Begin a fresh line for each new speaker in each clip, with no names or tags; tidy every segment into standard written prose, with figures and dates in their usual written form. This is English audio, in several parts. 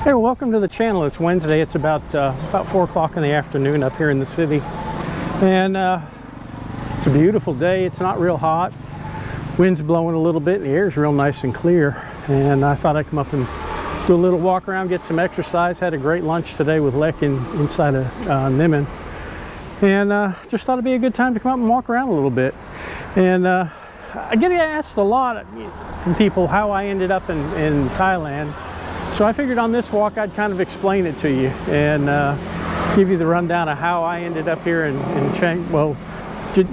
Hey, well, welcome to the channel. It's Wednesday. It's about 4 o'clock in the afternoon up here in the city. And it's a beautiful day. It's not real hot. Wind's blowing a little bit. The air's real nice and clear. And I thought I'd come up and do a little walk around, get some exercise. Had a great lunch today with Lek inside of Nimmin. And just thought it'd be a good time to come up and walk around a little bit. And I get asked a lot from people how I ended up in Thailand. So I figured on this walk I'd kind of explain it to you and give you the rundown of how I ended up here in Chiang, well,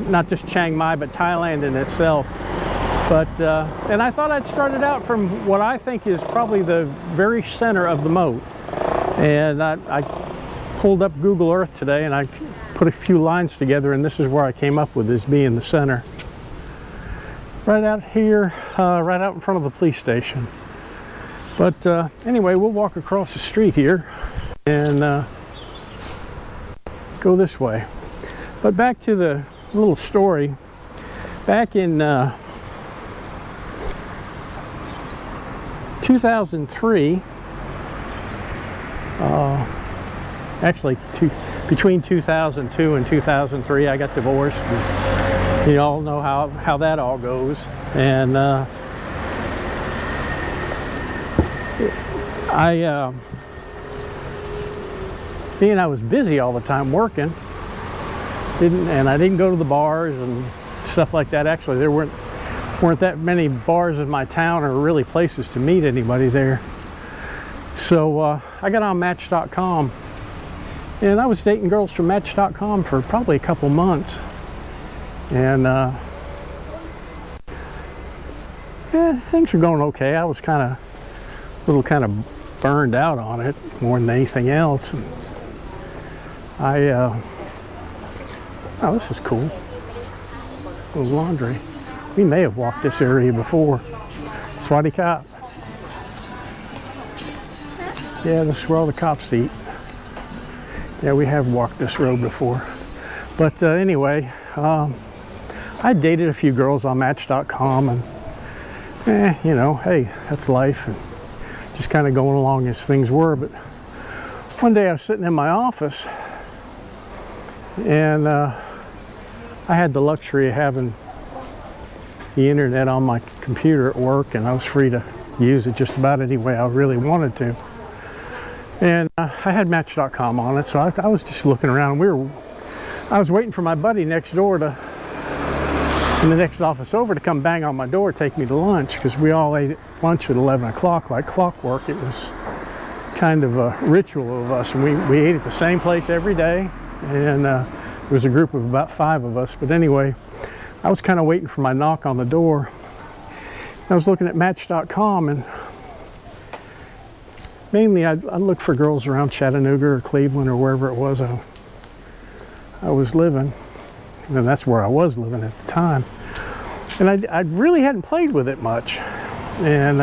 not just Chiang Mai, but Thailand in itself. But, and I thought I'd start it out from what I think is probably the very center of the moat. And I pulled up Google Earth today and I put a few lines together, and this is where I came up with this being the center. Right out here, right out in front of the police station. But anyway, we'll walk across the street here and go this way. But back to the little story. Back in 2003, actually between 2002 and 2003, I got divorced. And you all know how that all goes. And being I was busy all the time working, I didn't go to the bars and stuff like that. Actually, there weren't that many bars in my town or really places to meet anybody there. So I got on Match.com, and I was dating girls from Match.com for probably a couple months, and yeah, things were going okay. I was kind of burned out on it more than anything else. And oh, this is cool. A little laundry. We may have walked this area before. Swati cop. Yeah, this is where all the cops eat. Yeah, we have walked this road before. But anyway, I dated a few girls on Match.com, and you know, hey, that's life. And just kind of going along as things were. But one day I was sitting in my office, and I had the luxury of having the internet on my computer at work, and I was free to use it just about any way I really wanted to. And I had Match.com on it, so I was just looking around. I was waiting for my buddy next door in the next office over to come bang on my door, take me to lunch, because we all ate lunch at 11 o'clock like clockwork. It was kind of a ritual of us, and we ate at the same place every day, and there was a group of about 5 of us. But anyway, I was kind of waiting for my knock on the door. I was looking at Match.com, and mainly I'd look for girls around Chattanooga or Cleveland or wherever it was I was living. And that's where I was living at the time. And I really hadn't played with it much. And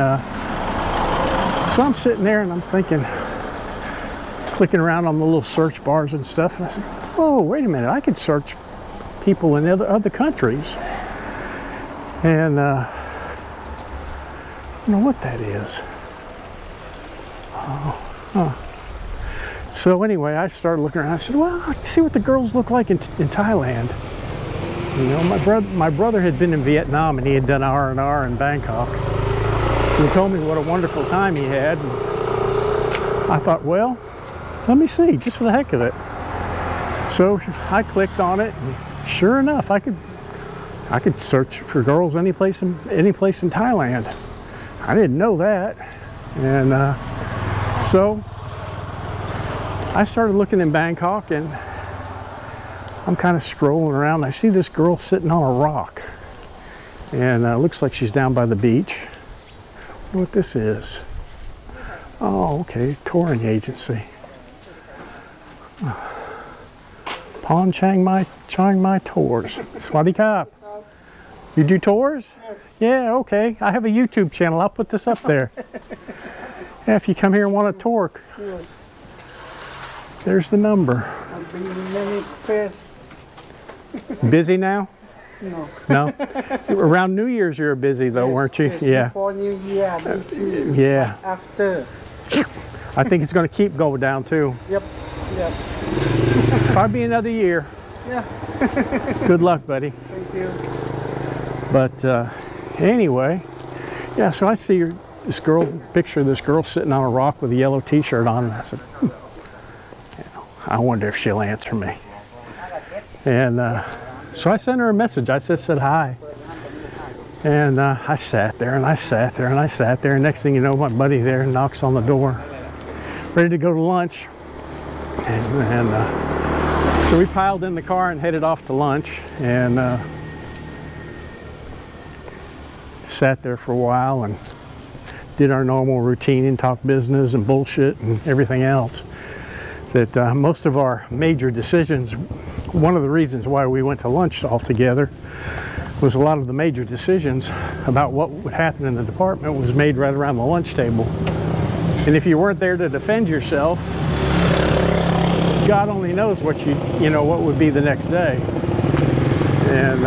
so I'm sitting there and I'm thinking, clicking around on the little search bars and stuff. And I said, whoa, wait a minute, I could search people in other countries. And I don't know what that is. So anyway, I started looking around. I said, well, let's see what the girls look like in Thailand. You know, my brother had been in Vietnam, and he had done R&R in Bangkok. He told me what a wonderful time he had. And I thought, well, let me see, just for the heck of it. So I clicked on it, and sure enough, I could search for girls any place in Thailand. I didn't know that, and so I started looking in Bangkok, and I'm kind of scrolling around. I see this girl sitting on a rock, and it looks like she's down by the beach. I wonder what this is. Oh, okay, touring agency. Pon Chiang Mai Tours. Swati Kap. You do tours? Yes. Yeah, okay. I have a YouTube channel. I'll put this up there. Yeah, if you come here and want a tour. Yes. There's the number.
I've been in many places.
Busy now?
No.
No? Around New Year's you were busy though,
yes,
weren't you?
Yes,
yeah.
Before New Year, busy.
Yeah.
After.
I think it's going to keep going down too.
Yep. Yep.
Probably another year.
Yeah.
Good luck, buddy.
Thank you.
But anyway, yeah, so I see this girl, picture of this girl sitting on a rock with a yellow t-shirt on, and I said, I wonder if she'll answer me. And so I sent her a message. I just said hi. And I sat there and I sat there and I sat there. And next thing you know, my buddy there knocks on the door, ready to go to lunch. And so we piled in the car and headed off to lunch. And sat there for a while and did our normal routine and talk business and bullshit and everything else. That most of our major decisions, one of the reasons why we went to lunch all together was a lot of the major decisions about what would happen in the department was made right around the lunch table. And if you weren't there to defend yourself, God only knows what what would be the next day. And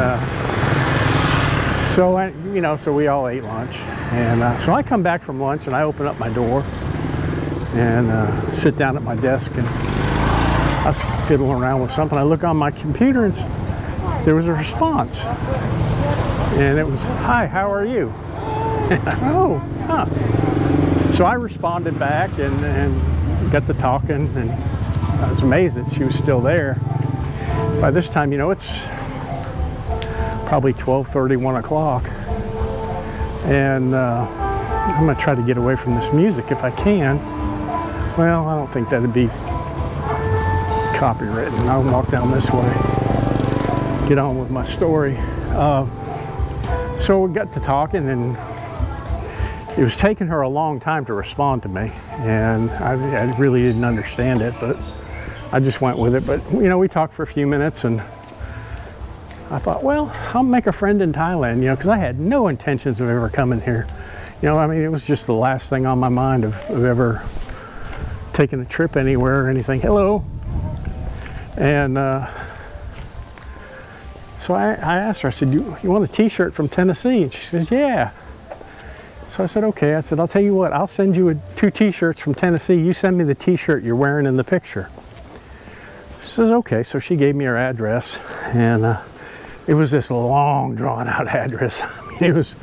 so we all ate lunch. And so I come back from lunch and I open up my door and sit down at my desk, and I was fiddling around with something. I look on my computer and there was a response. And it was, "Hi, how are you?" Oh, huh. So I responded back and got to talking, and I was amazed that she was still there. By this time, it's probably 12:30, 1 o'clock. And I'm going to try to get away from this music if I can. Well, I don't think that'd be copywritten. I'll walk down this way, get on with my story. So we got to talking, and it was taking her a long time to respond to me, and I really didn't understand it, but I just went with it. But we talked for a few minutes, and I thought, well, I'll make a friend in Thailand, because I had no intentions of ever coming here. It was just the last thing on my mind of ever taking a trip anywhere or anything. Hello. And so I asked her, I said, you want a t-shirt from Tennessee? And she says, yeah. So I said, okay. I said, I'll tell you what, I'll send you 2 t-shirts from Tennessee. You send me the t-shirt you're wearing in the picture. She says, okay. So she gave me her address, and it was this long, drawn-out address. It was,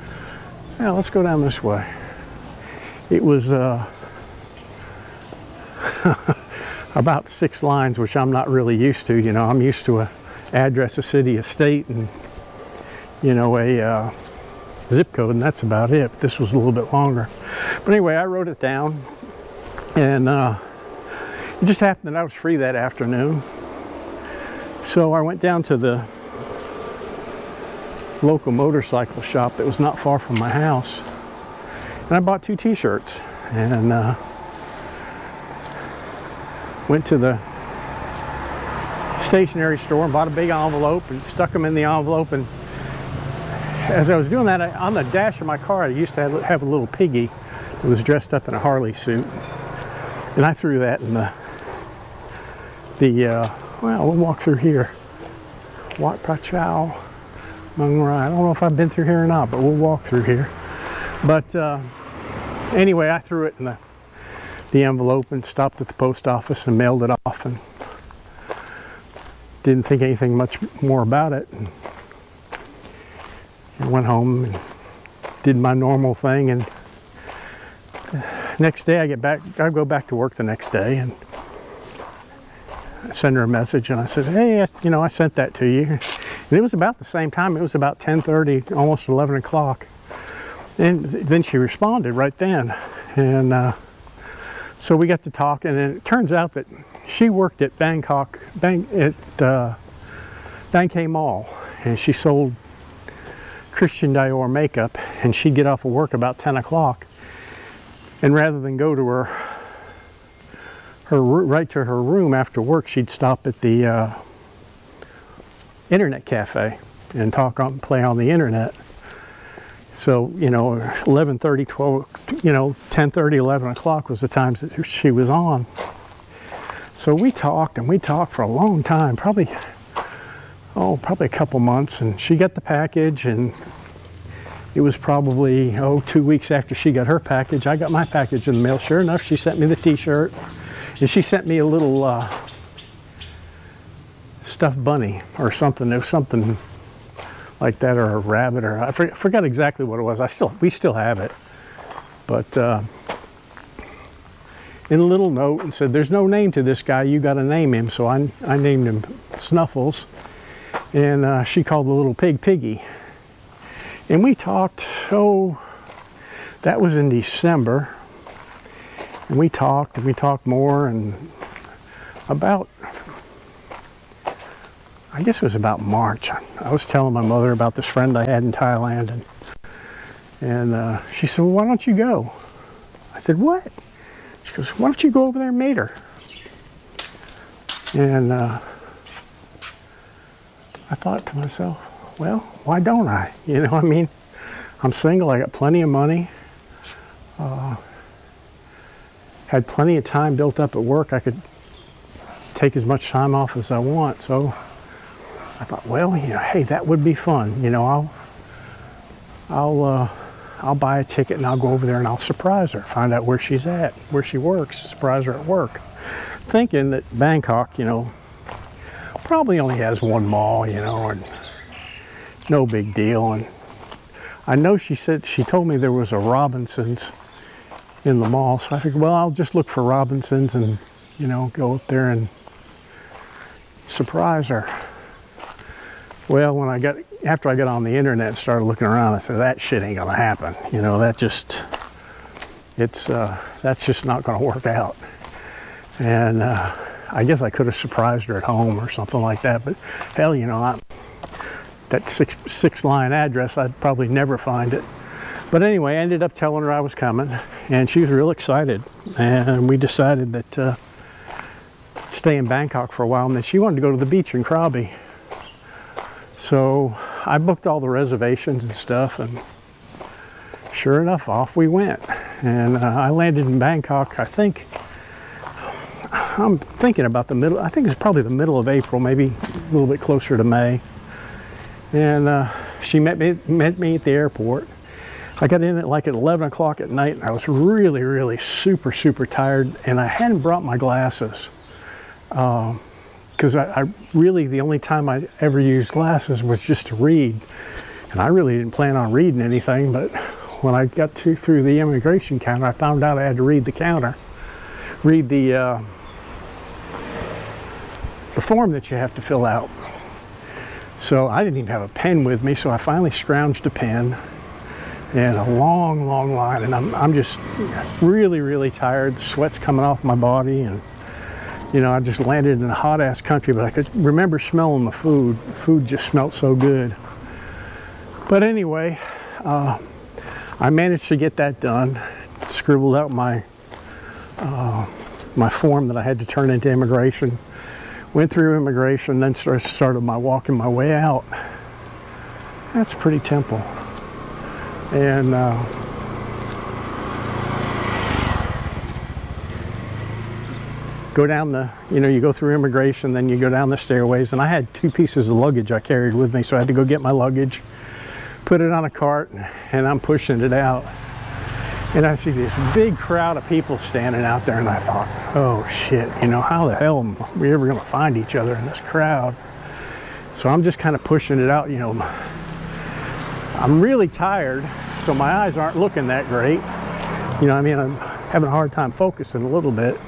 let's go down this way. It was about 6 lines, which I'm not really used to. I'm used to a address, a city, a state, and a zip code, and that's about it. But this was a little bit longer. But anyway, I wrote it down, and it just happened that I was free that afternoon. So I went down to the local motorcycle shop that was not far from my house, and I bought 2 t-shirts, and went to the stationery store and bought a big envelope and stuck them in the envelope. And as I was doing that, on the dash of my car, I used to have a little piggy that was dressed up in a Harley suit, and I threw that in well, we'll walk through here. Wat Prachow, Mung Rai. I don't know if I've been through here or not, but we'll walk through here. But anyway, I threw it in the envelope and stopped at the post office and mailed it off, and didn't think anything much more about it, and went home and did my normal thing. And next day I go back to work the next day, and I send her a message, and I said, hey, I sent that to you. And it was about the same time. It was about 10:30, almost 11 o'clock. And then she responded right then. And so we got to talk, and it turns out that she worked at Bangkok Mall, and she sold Christian Dior makeup, and she'd get off of work about 10 o'clock. And rather than go to right to her room after work, she'd stop at the internet cafe and play on the internet. So 11:30, 12, 10:30, 11 o'clock was the times that she was on. So we talked for a long time, probably a couple months, and she got the package, and it was probably, 2 weeks after she got her package, I got my package in the mail. Sure enough, she sent me the t-shirt, and she sent me a little stuffed bunny or something. It was something like that, or a rabbit, or I forgot exactly what it was. We still have it, but in a little note, and said, "There's no name to this guy. You got to name him." So I named him Snuffles, and she called the little pig Piggy. And we talked. That was in December, and we talked more, and about, I guess it was about March, I was telling my mother about this friend I had in Thailand, and she said, "Well, why don't you go?" I said, "What?" She goes, "Why don't you go over there and meet her?" And I thought to myself, well, why don't I? You know, I mean, I'm single, I got plenty of money, had plenty of time built up at work. I could take as much time off as I want. So I thought, well, you know, hey, that would be fun. You know, I'll buy a ticket and I'll go over there and I'll surprise her, find out where she's at, where she works, surprise her at work. Thinking that Bangkok, you know, probably only has one mall, you know, and no big deal. And I know she told me there was a Robinsons in the mall, so I figured, well, I'll just look for Robinsons and, you know, go up there and surprise her. Well, after I got on the internet and started looking around, I said, that shit ain't gonna happen. You know, that's just not gonna work out. And I guess I could have surprised her at home or something like that, but hell, you know, that six line address, I'd probably never find it. But anyway, I ended up telling her I was coming, and she was real excited, and we decided that stay in Bangkok for a while, and then she wanted to go to the beach in Krabi. So I booked all the reservations and stuff, and sure enough, off we went. And I landed in Bangkok, I'm thinking about I think it's probably the middle of April, maybe a little bit closer to May. And she met me at the airport. I got in at like at 11 o'clock at night, and I was really, really super, super tired, and I hadn't brought my glasses. Because I really, the only time I ever used glasses was just to read. And I really didn't plan on reading anything, but when I got through the immigration counter, I found out I had to read the form that you have to fill out. So I didn't even have a pen with me, so I finally scrounged a pen, and a long, long line, and I'm just really, really tired. The sweat's coming off my body, and you know, I just landed in a hot ass country, but I could remember smelling the food. The food just smelled so good. But anyway, I managed to get that done. Scribbled out my form that I had to turn into immigration. Went through immigration, then started walking my way out. That's a pretty temple. And go down you go through immigration, then you go down the stairways, and I had 2 pieces of luggage I carried with me, so I had to go get my luggage, put it on a cart, and I'm pushing it out. And I see this big crowd of people standing out there, and I thought, oh shit, you know, how the hell are we ever gonna find each other in this crowd? So I'm just kind of pushing it out, you know. I'm really tired, so my eyes aren't looking that great. You know, I mean, I'm having a hard time focusing a little bit.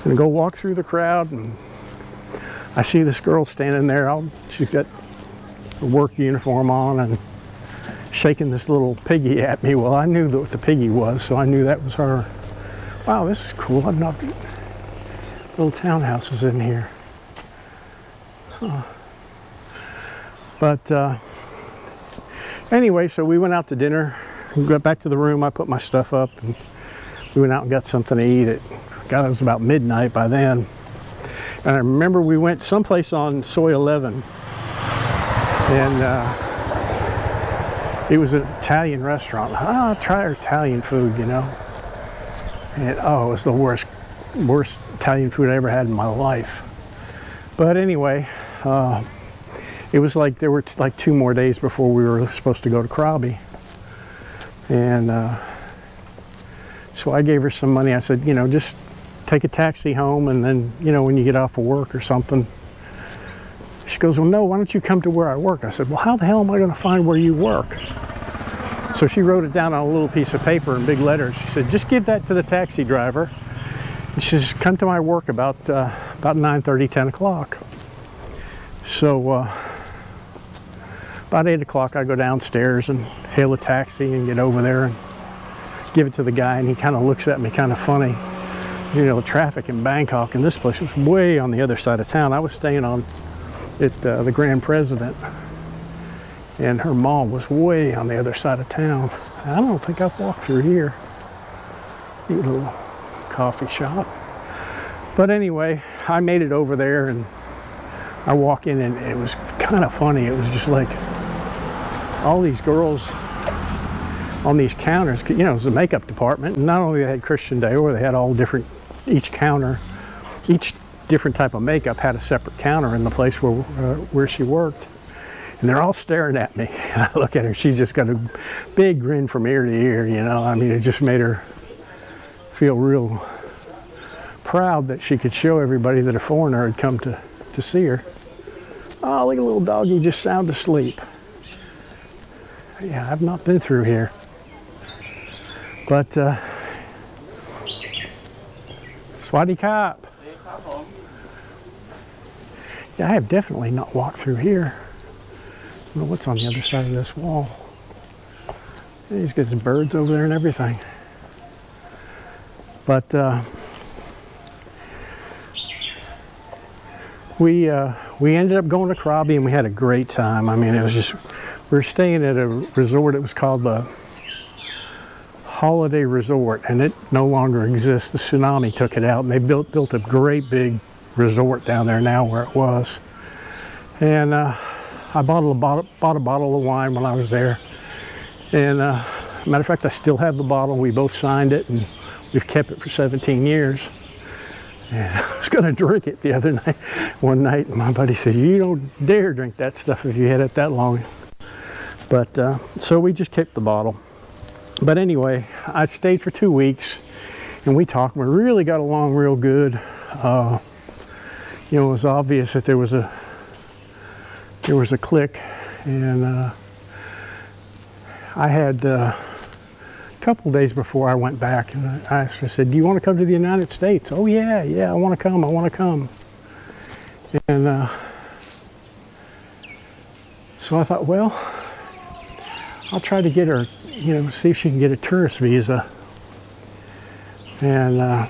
And I go walk through the crowd, and I see this girl standing there. She's got a work uniform on and shaking this little piggy at me. Well, I knew what the piggy was, so I knew that was her. Wow, this is cool. I've not little townhouses in here. Huh. But anyway, so we went out to dinner. We got back to the room. I put my stuff up, and we went out and got something to eat. It was about midnight by then. And I remember we went someplace on Soy 11, and it was an Italian restaurant. I'll try Italian food, you know. And oh, it was the worst Italian food I ever had in my life. But anyway, it was like there were like 2 more days before we were supposed to go to Krabi. And so I gave her some money. I said, you know, just take a taxi home, and then, you know, when you get off of work or something. She goes, well, no, why don't you come to where I work? I said, well, how the hell am I going to find where you work? So she wrote it down on a little piece of paper in big letters. She said, just give that to the taxi driver. And she says, come to my work about 9:30, 10 o'clock. So about 8 o'clock, I go downstairs and hail a taxi and get over there and give it to the guy, and he kind of looks at me kind of funny. You know, traffic in Bangkok, and this place was way on the other side of town. I was staying on at the Grand President, and her mall was way on the other side of town. I don't think I've walked through here. Neat little coffee shop. But anyway, I made it over there, and I walk in, and it was kind of funny. It was just like all these girls on these counters. You know, it was a makeup department, and not only they had Christian Dior, they had all different, each counter, each different type of makeup had a separate counter in the place where she worked. And they're all staring at me. And I look at her, she's just got a big grin from ear to ear, you know. I mean, it just made her feel real proud that she could show everybody that a foreigner had come to see her. Oh, look at a little doggy just sound asleep. Yeah, I've not been through here. But, Swadee Kap. Yeah, I have definitely not walked through here. I don't know what's on the other side of this wall. Yeah, he's got some birds over there and everything. But we ended up going to Krabi, and we had a great time. I mean, it was just, we were staying at a resort. It was called the Holiday Resort, and it no longer exists. The tsunami took it out, and they built a great big resort down there now where it was. And I bought a bottle of wine when I was there, and matter of fact, I still have the bottle. We both signed it, and we've kept it for 17 years. And I was going to drink it the other night, one night, and my buddy said, you don't dare drink that stuff if you had it that long. But so we just kept the bottle. But anyway, I stayed for 2 weeks, and we talked. We really got along real good. You know, it was obvious that there was a click, and I had a couple days before I went back, and I asked her, I said, do you want to come to the United States? Oh yeah, I want to come. And so I thought, well, I'll try to get her, you know, see if she can get a tourist visa. And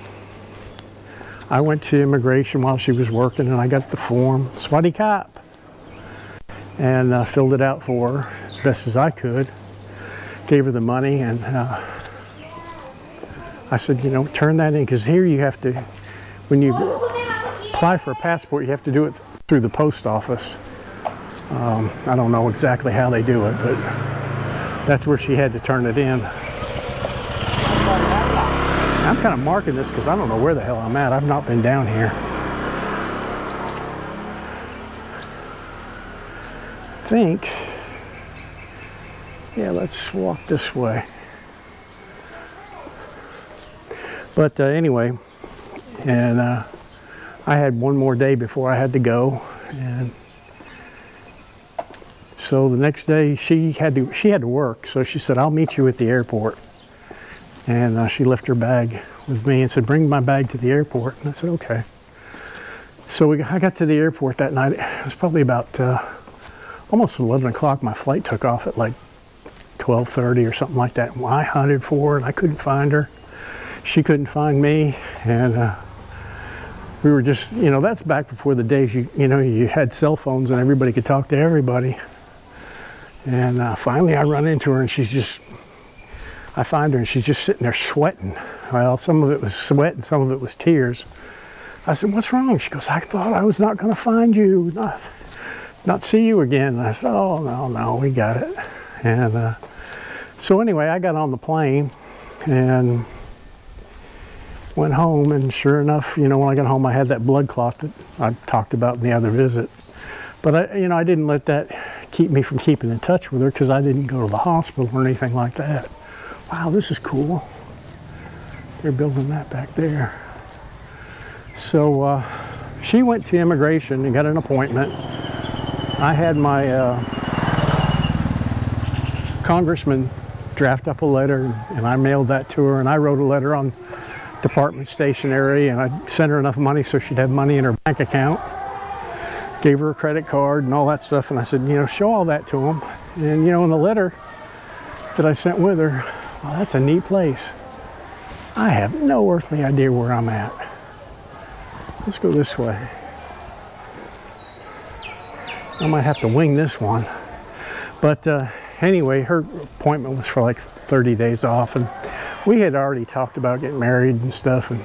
I went to immigration while she was working, and I got the form, Swadee Kap, and filled it out for her as best as I could. Gave her the money, and I said, you know, turn that in, because here you have to, when you apply for a passport, you have to do it through the post office. I don't know exactly how they do it, but that's where she had to turn it in. I'm kind of marking this because I don't know where the hell I'm at. I've not been down here. I think, yeah, let's walk this way. But anyway, and I had one more day before I had to go, and so the next day she had to work. So she said, I'll meet you at the airport. And she left her bag with me and said, bring my bag to the airport. And I said, okay. So I got to the airport that night. It was probably about almost 11 o'clock. My flight took off at like 12:30 or something like that. And I hunted for her, and I couldn't find her. She couldn't find me. And we were just, you know, that's back before the days you know, you had cell phones and everybody could talk to everybody. And finally I run into her, and I find her, and she's just sitting there sweating. Well, some of it was sweat and some of it was tears. I said, what's wrong? She goes, I thought I was not going to find you, not see you again. And I said, oh, no, we got it. And so anyway, I got on the plane and went home, and sure enough, you know, when I got home, I had that blood clot that I talked about in the other visit. But I didn't let that keep me from keeping in touch with her, because I didn't go to the hospital or anything like that. Wow, this is cool. They're building that back there. So she went to immigration and got an appointment. I had my congressman draft up a letter, and I mailed that to her, and I wrote a letter on department stationery, and I sent her enough money so she'd have money in her bank account. Gave her a credit card and all that stuff, and I said, you know, show all that to them. And you know, in the letter that I sent with her, well, that's a neat place. I have no earthly idea where I'm at. Let's go this way. I might have to wing this one. But anyway, her appointment was for like 30 days off, and we had already talked about getting married and stuff, and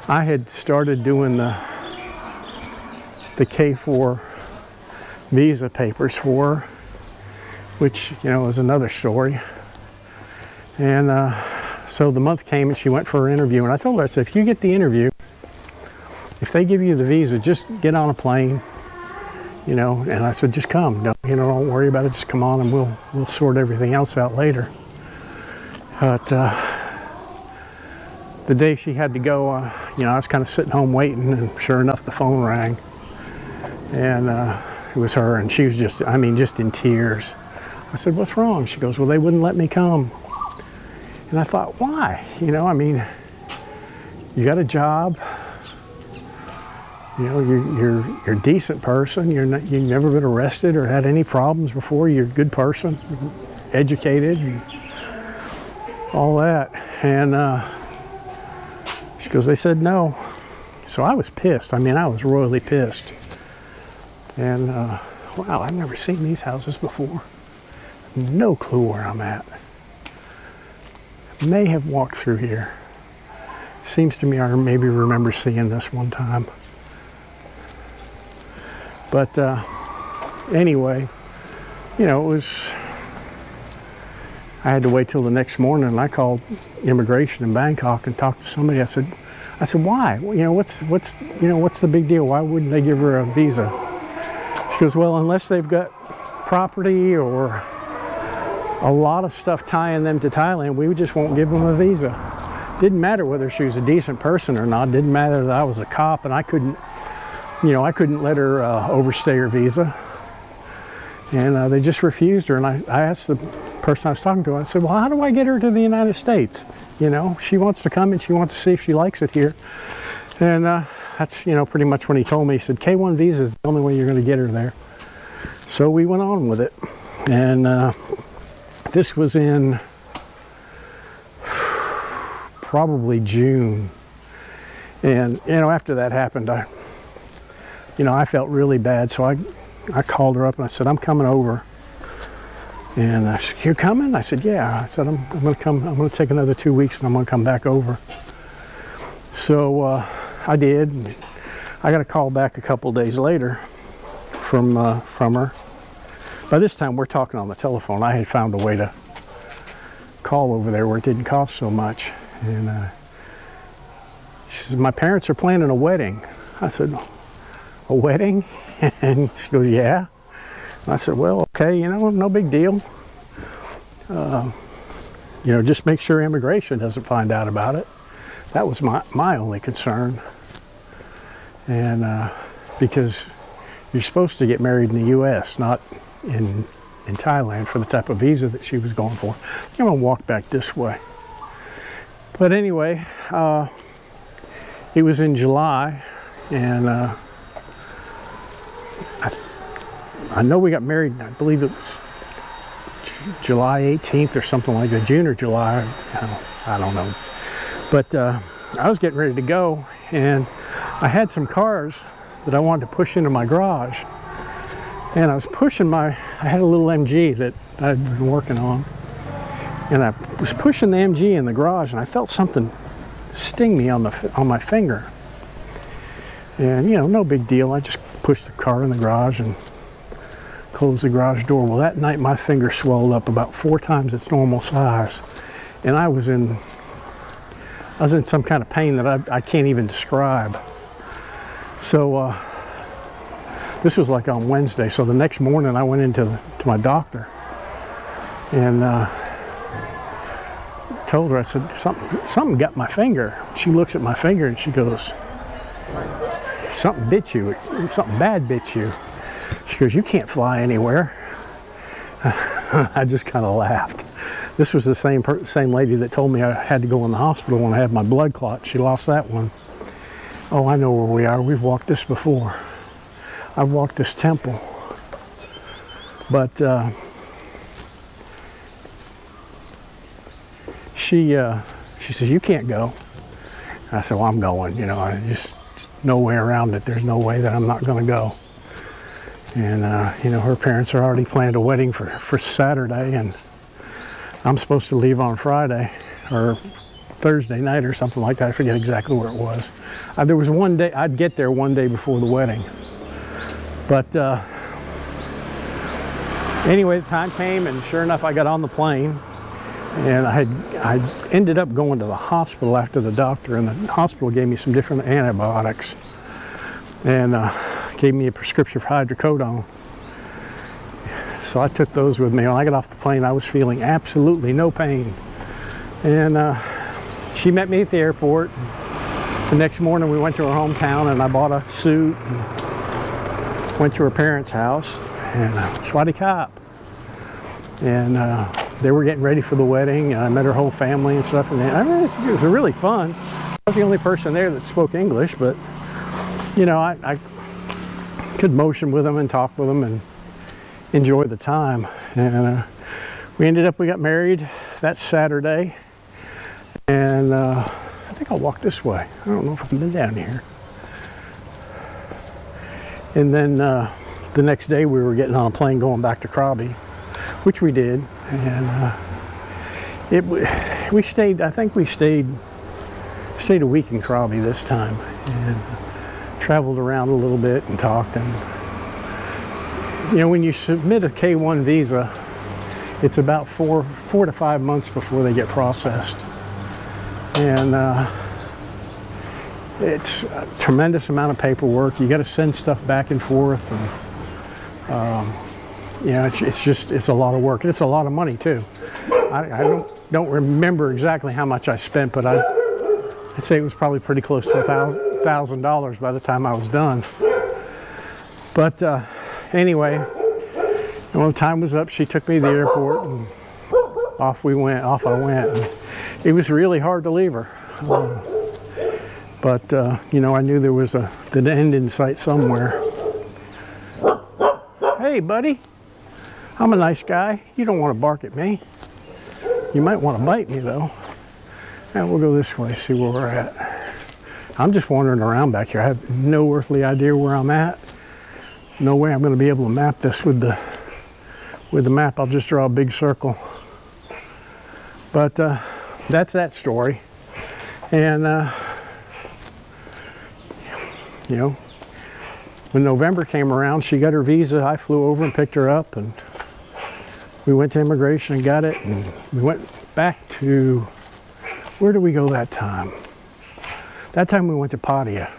I had started doing the K4 visa papers for her, which, you know, is another story. And so the month came and she went for her interview, and I told her, I said, if you get the interview, if they give you the visa, just get on a plane, you know. And I said, just come, don't worry about it, just come on, and we'll sort everything else out later. But the day she had to go, you know, I was kind of sitting home waiting, and sure enough, the phone rang, and it was her, and she was just, I mean, just in tears. I said, what's wrong? She goes, well, they wouldn't let me come. And I thought, why? You know, I mean, you got a job, you know, you're a decent person, you've never been arrested or had any problems before, you're a good person, educated, and all that. And she goes, they said no. So I was pissed. I mean, I was royally pissed. And wow, I've never seen these houses before. No clue where I'm at. May have walked through here. Seems to me I maybe remember seeing this one time. But anyway, you know, it was, I had to wait till the next morning, and I called immigration in Bangkok and talked to somebody. I said, why? You know, what's the big deal? Why wouldn't they give her a visa? She goes, well, unless they've got property or a lot of stuff tying them to Thailand, we just won't give them a visa. Didn't matter whether she was a decent person or not. Didn't matter that I was a cop, and I couldn't let her overstay her visa. And they just refused her. And I asked the person I was talking to, I said, well, how do I get her to the United States? You know, she wants to come and she wants to see if she likes it here. And that's, you know, pretty much when he told me. He said, K1 visa is the only way you're going to get her there. So we went on with it. And this was in probably June. And, you know, after that happened, I felt really bad. So I called her up and I said, I'm coming over. And she said, you're coming? I said, yeah. I said, I'm going to come. I'm going to take another 2 weeks and I'm going to come back over. So I did. I got a call back a couple days later from her. By this time, we're talking on the telephone. I had found a way to call over there where it didn't cost so much. And she said, my parents are planning a wedding. I said, a wedding? And she goes, yeah. And I said, well, okay, you know, no big deal. You know, just make sure immigration doesn't find out about it. That was my only concern. And because you're supposed to get married in the U.S., not in Thailand, for the type of visa that she was going for. I'm going to walk back this way. But anyway, it was in July, and I know we got married, I believe it was July 18th or something like that, June or July, I don't know. But I was getting ready to go, and I had some cars that I wanted to push into my garage. And I was pushing I had a little MG that I'd been working on. And I was pushing the MG in the garage, and I felt something sting me on my finger. And, you know, no big deal. I just pushed the car in the garage and closed the garage door. Well, that night my finger swelled up about 4 times its normal size. And I was in some kind of pain that I can't even describe. So this was like on Wednesday. So the next morning I went into my doctor, and told her, I said, something got my finger. She looks at my finger and she goes, something bit you, something bad bit you. She goes, you can't fly anywhere. I just kind of laughed. This was the same lady that told me I had to go in the hospital when I had my blood clot. She lost that one. Oh, I know where we are. We've walked this before. I've walked this temple. But she says, you can't go. I said, well, I'm going. You know, I just no way around it. There's no way that I'm not going to go. And you know, her parents are already planned a wedding for Saturday, and I'm supposed to leave on Friday or Thursday night or something like that. I forget exactly where it was. There was one day, I'd get there one day before the wedding. But anyway, the time came, and sure enough, I got on the plane, and I ended up going to the hospital after the doctor, and the hospital gave me some different antibiotics, and gave me a prescription for hydrocodone. So I took those with me. When I got off the plane, I was feeling absolutely no pain. And she met me at the airport. The next morning, we went to her hometown, and I bought a suit and went to her parents' house, and Swati Cop. And they were getting ready for the wedding. I met her whole family and stuff, and it was really fun. I was the only person there that spoke English, but you know, I could motion with them and talk with them and enjoy the time. And we got married that Saturday, and I think I'll walk this way. I don't know if I've been down here. And then the next day we were getting on a plane going back to Krabi, which we did. And we stayed, I think we stayed a week in Krabi this time, and traveled around a little bit and talked. And you know, when you submit a K1 visa, it's about four to 5 months before they get processed. And it's a tremendous amount of paperwork. You got to send stuff back and forth, and you know, it's a lot of work, and it's a lot of money too. I don't remember exactly how much I spent, but I'd say it was probably pretty close to $1,000 by the time I was done. But anyway, when the time was up, she took me to the airport, and off I went. And it was really hard to leave her. But you know, I knew there was an end in sight somewhere. Hey, buddy. I'm a nice guy. You don't want to bark at me. You might want to bite me, though. And we'll go this way, see where we're at. I'm just wandering around back here. I have no earthly idea where I'm at. No way I'm going to be able to map this with the map. I'll just draw a big circle. But that's that story. And you know, when November came around, she got her visa. I flew over and picked her up, and we went to immigration and got it, and we went back to, where did we go that time? That time we went to Pattaya.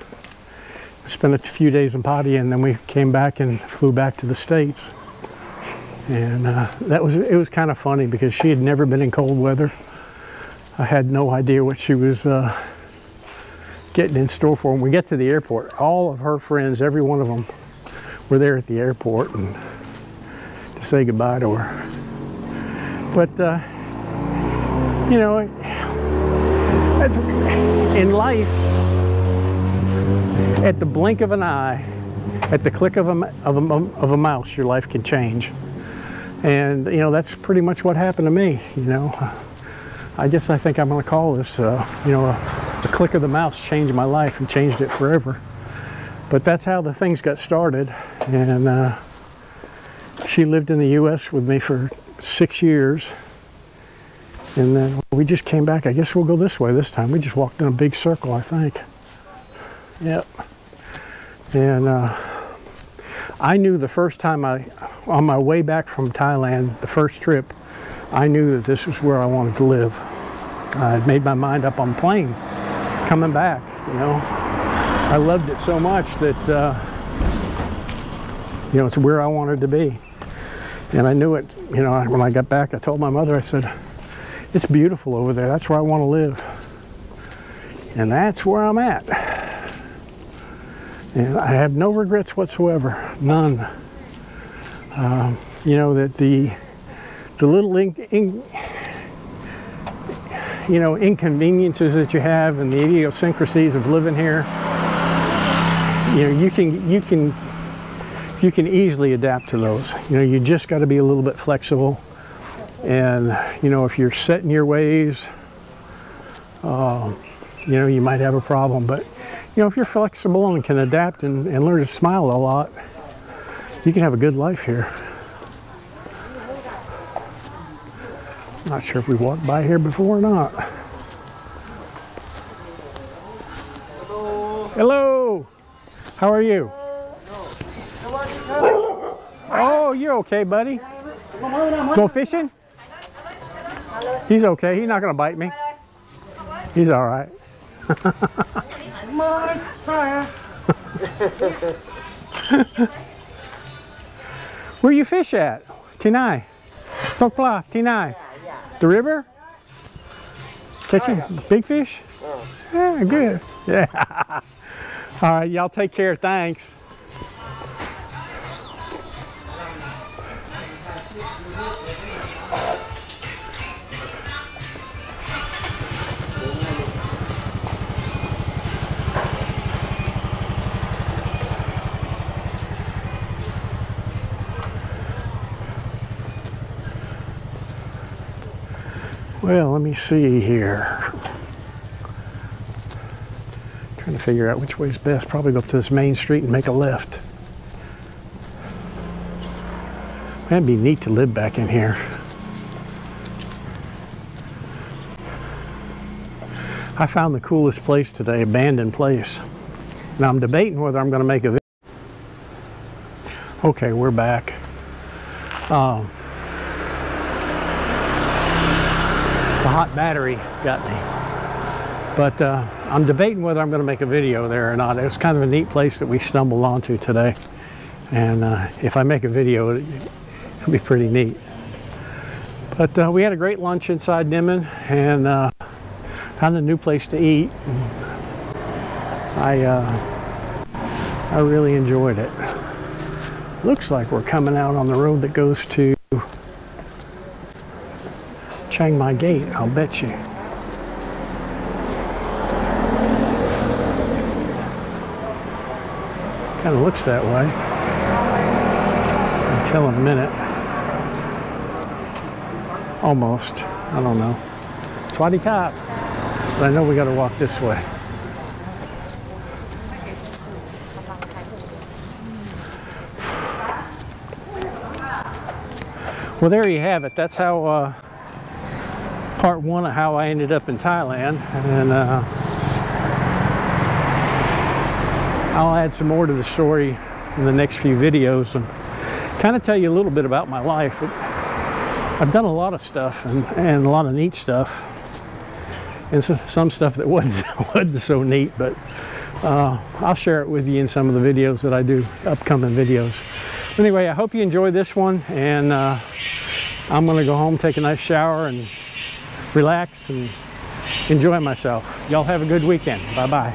We spent a few days in Pattaya, and then we came back and flew back to the States. And it was kind of funny because she had never been in cold weather. I had no idea what she was getting in store for. When we get to the airport, all of her friends, every one of them, were there at the airport and to say goodbye to her. But you know, in life, at the blink of an eye, at the click of a mouse, your life can change. And you know, that's pretty much what happened to me. You know, I guess I think I'm going to call this, you know, the click of the mouse changed my life and changed it forever. But that's how the things got started. And she lived in the U.S. with me for 6 years. And then we just came back. I guess we'll go this way this time. We just walked in a big circle, I think. Yep. And I knew the first time on my way back from Thailand, the first trip, I knew that this was where I wanted to live. I had made my mind up on the plane coming back, you know. I loved it so much that, you know, it's where I wanted to be. And I knew it, you know, when I got back, I told my mother, I said, It's beautiful over there. That's where I want to live. And that's where I'm at. And I have no regrets whatsoever. None. You know, that the little inconveniences that you have and the idiosyncrasies of living here, you know, you can easily adapt to those. You know, you just got to be a little bit flexible. And, you know, if you're set in your ways, you know, you might have a problem. But, you know, if you're flexible and can adapt and learn to smile a lot, you can have a good life here. Not sure if we walked by here before or not. Hello. How are you? Oh, you're okay, buddy. Go fishing? He's okay. He's not going to bite me. He's all right. Where you fish at? Tinai. Tokla, Tinai. The river? Catching big fish? Yeah, good. Yeah. All right, y'all take care. Thanks. Well, let me see here. Trying to figure out which way is best. Probably go up to this main street and make a left. That'd be neat to live back in here. I found the coolest place today, abandoned place. Now I'm debating whether I'm going to make a video. Okay, we're back. The hot battery got me. But I'm debating whether I'm going to make a video there or not. It was kind of a neat place that we stumbled onto today. And if I make a video, it'll be pretty neat. But we had a great lunch inside Nimmin and found a new place to eat. I really enjoyed it. Looks like we're coming out on the road that goes to Chiang Mai Gate, I'll bet you. Kind of looks that way until a minute. Almost. I don't know. Swati Kap. But I know we got to walk this way. Well, there you have it. That's how part one of how I ended up in Thailand, and I'll add some more to the story in the next few videos and kind of tell you a little bit about my life. I've done a lot of stuff and a lot of neat stuff, and some stuff that wasn't so neat, but I'll share it with you in some of the videos that I do, upcoming videos. Anyway, I hope you enjoyed this one, and I'm going to go home, take a nice shower, and relax and enjoy myself. Y'all have a good weekend. Bye-bye.